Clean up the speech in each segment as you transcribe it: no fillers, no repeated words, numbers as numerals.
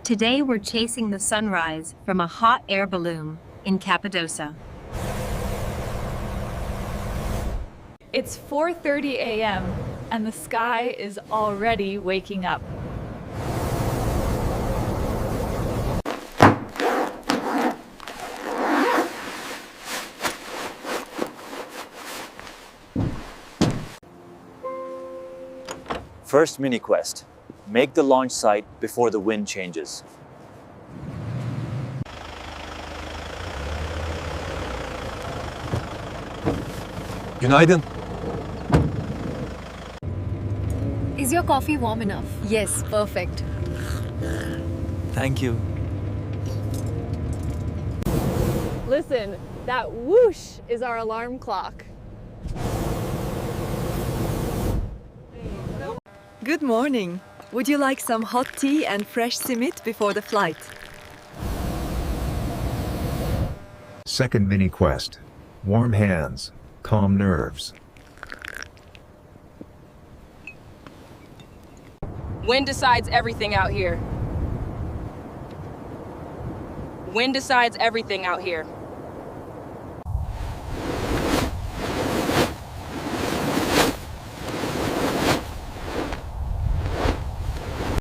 Today we're chasing the sunrise from a hot air balloon in Cappadocia. It's 4:30 a.m. and the sky is already waking up. First mini quest. Make the launch site before the wind changes. Günaydın. Is your coffee warm enough? Yes, perfect. Thank you. Listen, that whoosh is our alarm clock. Good morning. Would you like some hot tea and fresh simit before the flight? Second mini quest. Warm hands, calm nerves. Wind decides everything out here. Wind decides everything out here.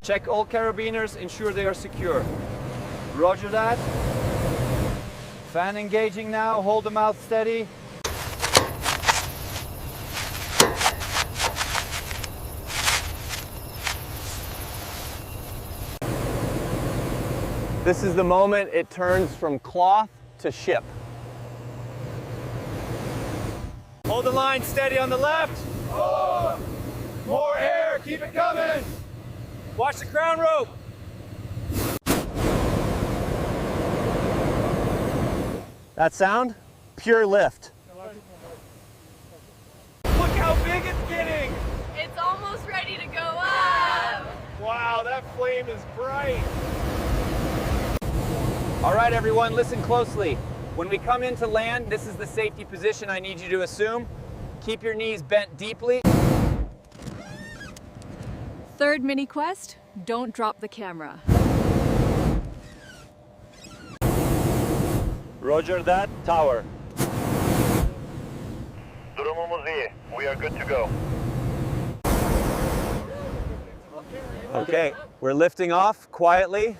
Check all carabiners, ensure they are secure. Roger that. Fan engaging now, hold the mouth steady. This is the moment it turns from cloth to ship. Hold the line steady on the left. Oh, more air, keep it coming. Watch the crown rope. That sound? Pure lift. Look how big it's getting. It's almost ready to go up. Wow, that flame is bright. All right, everyone, listen closely. When we come into land, this is the safety position I need you to assume. Keep your knees bent deeply. Third mini quest, don't drop the camera. Roger that, tower. Durumumuz iyi. We are good to go. Okay, we're lifting off quietly.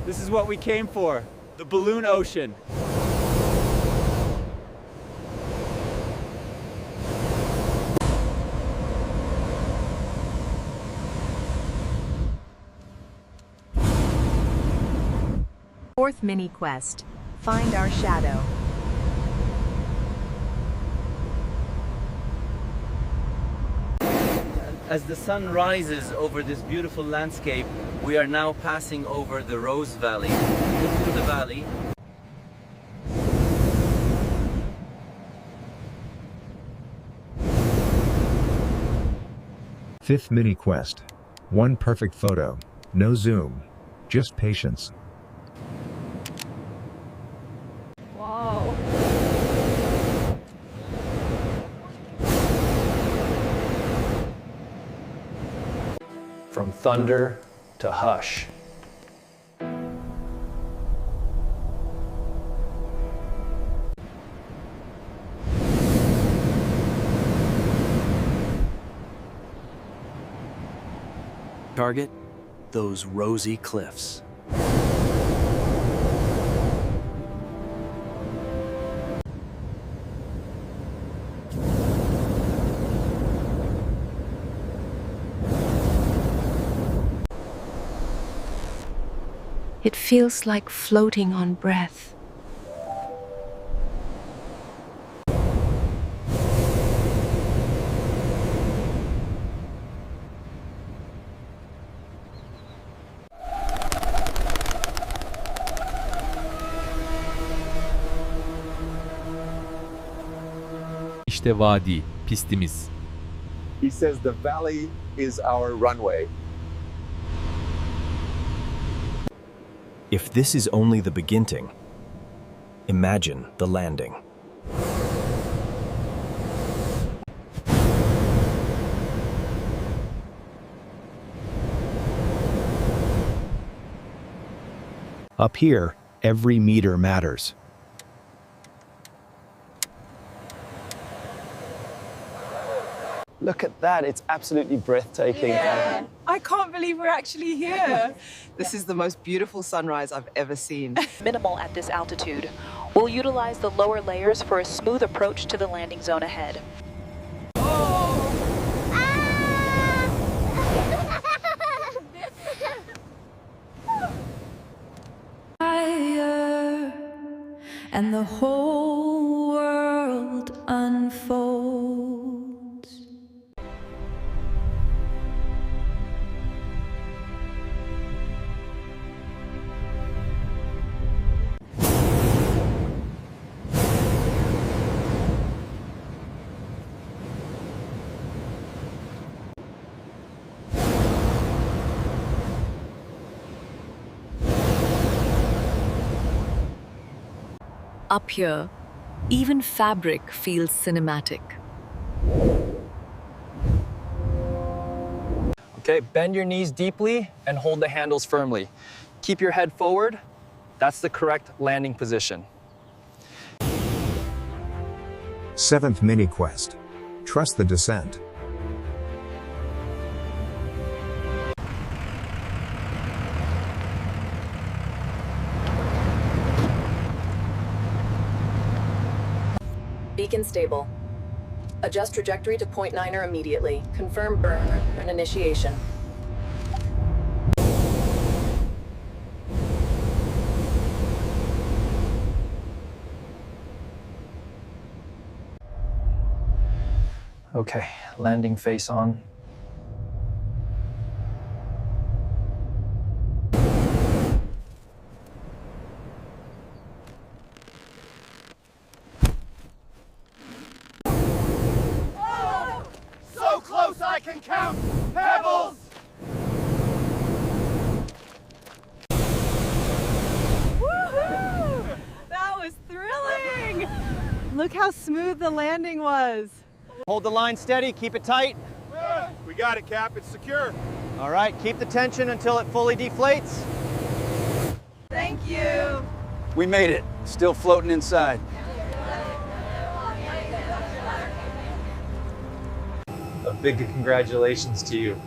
This is what we came for, the balloon ocean. Fourth mini quest. Find our shadow. As the sun rises over this beautiful landscape, we are now passing over the Rose Valley. Into the valley. Fifth mini quest. One perfect photo. No zoom. Just patience. Wow. From thunder to hush. Target those rosy cliffs. It feels like floating on breath. İşte vadi, pistimiz. He says the valley is our runway. If this is only the beginning, imagine the landing. Up here, every meter matters. Look at that, it's absolutely breathtaking. Yeah. I can't believe we're actually here. This is the most beautiful sunrise I've ever seen. Minimal at this altitude. We'll utilize the lower layers for a smooth approach to the landing zone ahead. And the whole world unfolds. Up here, even fabric feels cinematic. Okay, bend your knees deeply and hold the handles firmly. Keep your head forward. That's the correct landing position. 7th mini quest. Trust the descent. Beacon stable. Adjust trajectory to 0.9er immediately. Confirm burn and initiation. Okay, landing face on. So close I can count pebbles! Woohoo! That was thrilling! Look how smooth the landing was. Hold the line steady, keep it tight. We got it, Cap. It's secure. All right, keep the tension until it fully deflates. Thank you. We made it, still floating inside. A big congratulations to you.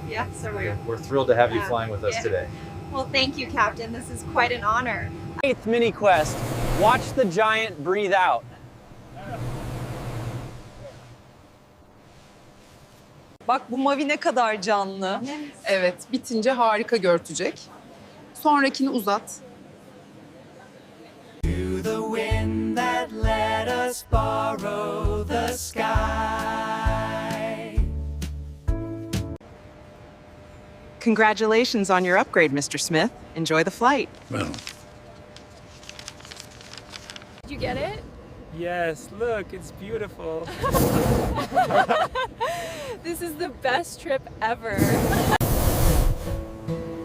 Yeah, so We're thrilled to have you flying with us today. Well, thank you, Captain. This is quite an honor. 8th mini quest. Watch the giant breathe out. Bak bu mavi ne kadar canlı. Evet, bitince harika görtecek. Sonrakini uzat. To the wind that let us borrow the sky. Congratulations on your upgrade, Mr. Smith. Enjoy the flight. Well. Did you get it? Yes, look, it's beautiful. This is the best trip ever.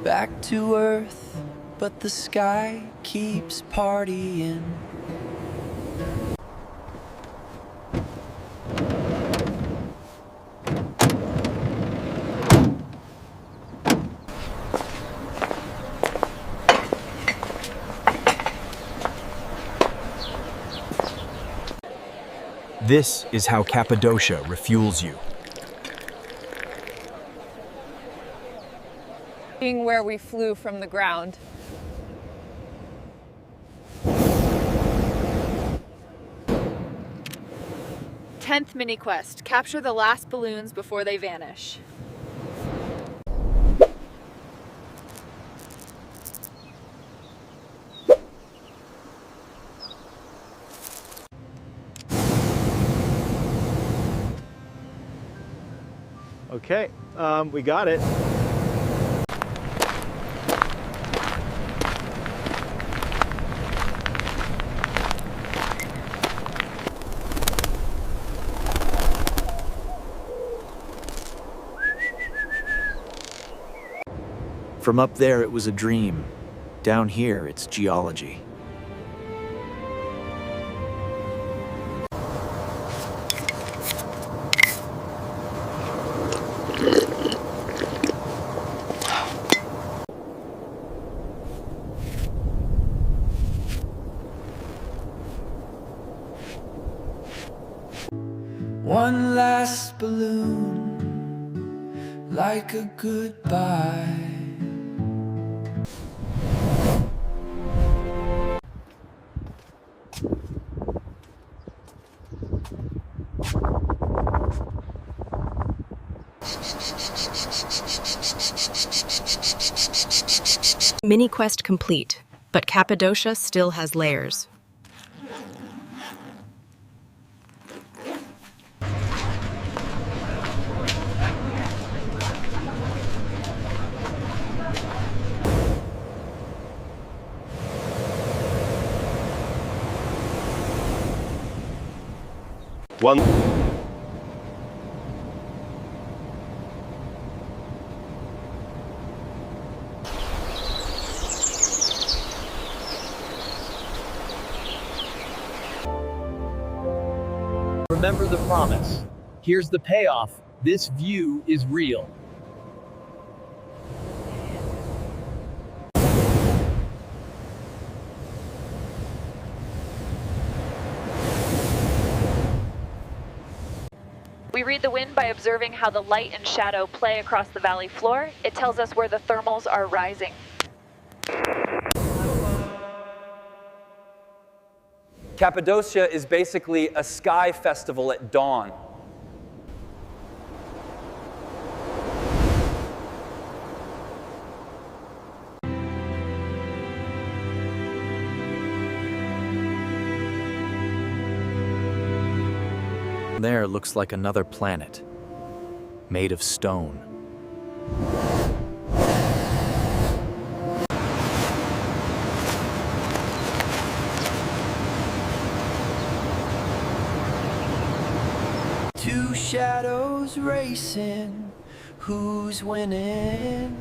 Back to Earth, but the sky keeps partying. This is how Cappadocia refuels you. Being where we flew from the ground. Tenth mini quest. Capture the last balloons before they vanish. Okay, we got it. From up there, it was a dream. Down here, it's geology. One last balloon, like a goodbye. Mini quest complete, but Cappadocia still has layers. One. Remember the promise. Here's the payoff. This view is real. We read the wind by observing how the light and shadow play across the valley floor. It tells us where the thermals are rising. Cappadocia is basically a sky festival at dawn. There looks like another planet, made of stone. Two shadows racing, who's winning?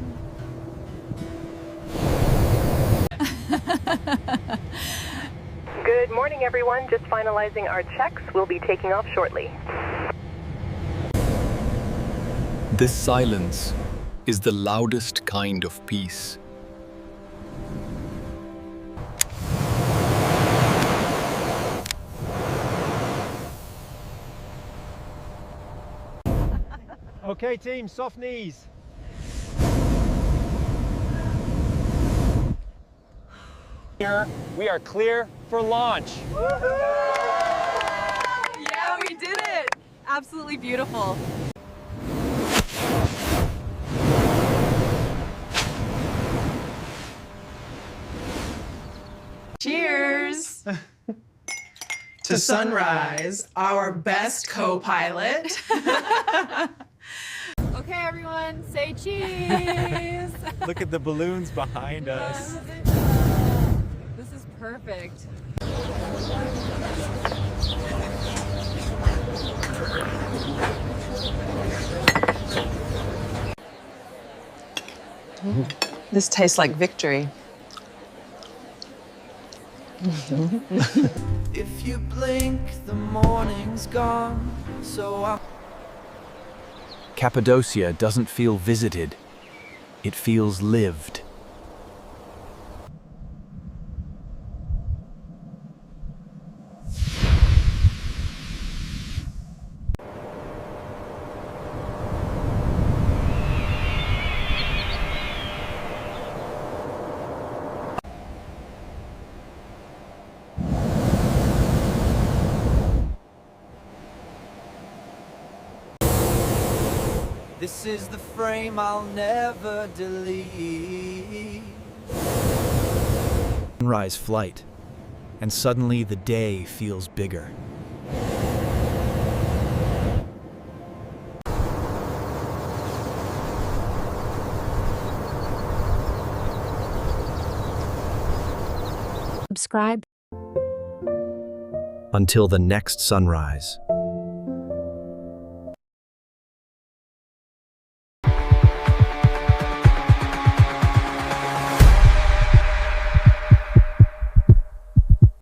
Good morning, everyone. Just finalizing our checks. We'll be taking off shortly. This silence is the loudest kind of peace. Okay, team, soft knees. Here, we are clear for launch. Yeah, we did it! Absolutely beautiful. Cheers! To Sunrise, our best co-pilot. Okay, everyone, say cheese! Look at the balloons behind us. This is perfect. This tastes like victory. If you blink, the morning's gone, so I'm... Cappadocia doesn't feel visited. It feels lived. This is the frame I'll never delete. Sunrise flight, and suddenly the day feels bigger. Subscribe. Until the next sunrise.